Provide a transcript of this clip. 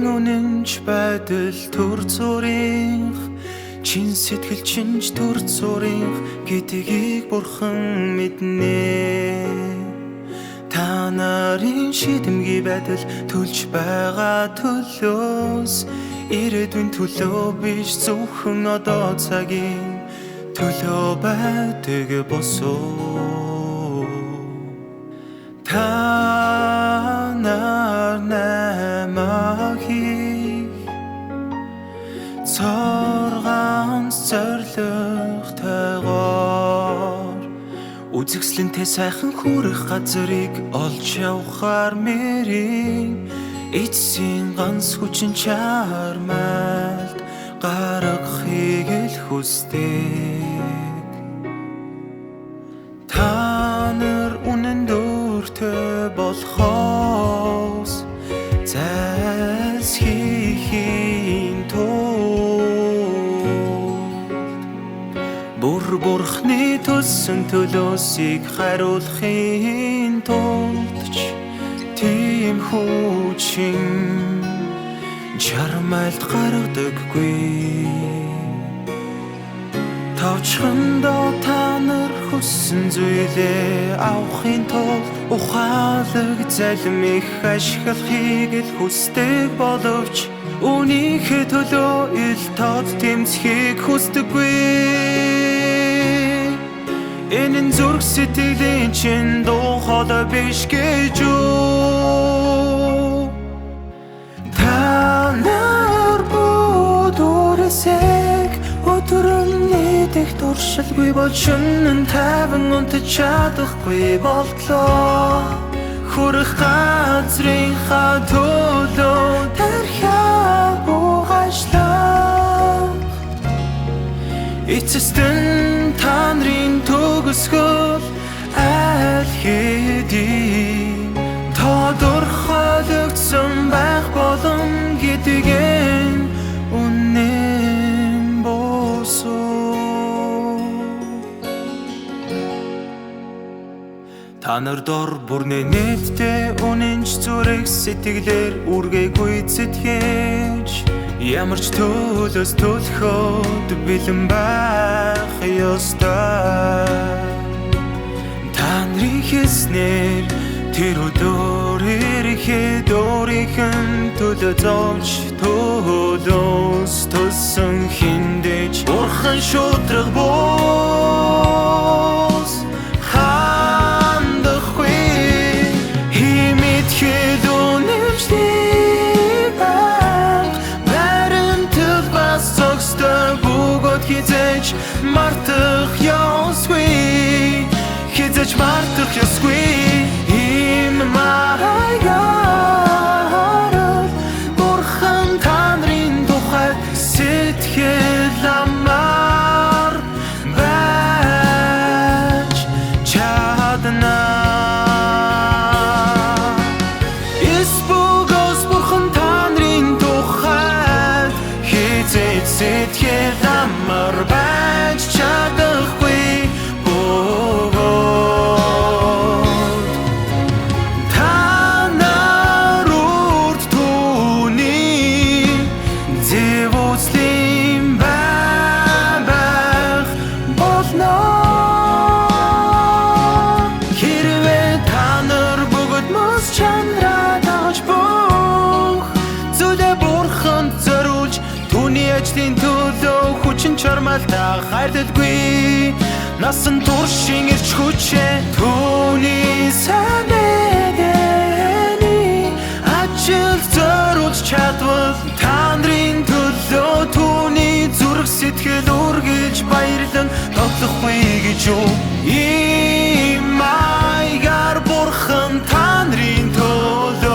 үнэнч байдал төр зурих чин сэтгэл чинч төр зурих гэдгийг бурхан мэднэ. Та нарын шидэмгий байдал төлж байгаа төлөөс ирээдүйн төлөө биш зөвхөн одоо цагийн төлөө байдаг босоо. Та нар намайг цоргаан зоригтойгоор үзэгслэнтэй сайхан хүрэх газрыг олж явахаар мэрийн эцсийн ганц хүчин чармайлт гаргахыг л хүсдэг. Та нар үнэн дүүртэй болохоос зайлсхийхийн тулд бурхны төлсөн төлөөсийг хариулахын тулд тийм хүчин чармайлт гаргадаггүй. Тавчхандаа та нар хүссэн зүйлээ авахын тулд ухаалаг залим их ашиглахыг л хүсдэг боловч үнийхээ төлөө ил тод тэмцэхийг хүсдэггүй. Энэ нь зүрх сэтгэлийн чин дуу хоолой биш гэж үү? Та нар бүдүүрсэг өдрөн нийтэх туршилгүй бол шөнөн тайван унтаж чадахгүй болтлоо. Хүрэх газрынхаа төлөө тархиа бугаачлаа. Эцэстэн та нарын төгсгөл аль хэдийн тодорхойлогдсон байх болон гэдгийг үнэн босоо. Та нар дор бүрнээ нийтдээ үнэнч зүрх сэтгэлээр үргээгүй зэтгэж ямар ч төлөөс төлөхөд бэлэн байх ёстой. Та нарын хийснээр тэр өдөр ирэхэд өөрийнх нь төлөө зовж төлөөс төлсөн хиндэж бурхан шудраг бус хандахгүй химэтхэд үнэмштэй байх баримтал бас зогстой бөгөөд хизээж мартах ёсгүй. Хизэж мартах ёсгүй. Ийм маягаар бурхан та нарын тухай сэтгэл амар байж чадна. Эсбөгөөс бурхан та нарын тухай хизэж сэтгэл амар байж чадахгүй. Ажлын төлөө хүчин чармайлтаа хайрлалгүй. Насан туршин ирч хүчээ түүний сайн мэдээний ажил зориулж чадвал та нарын төлөө түүний зүрх сэтгэл үргэлж баярлан тоглохгүй гэж юу? Ийм маягаар бурхан та нарын төлөө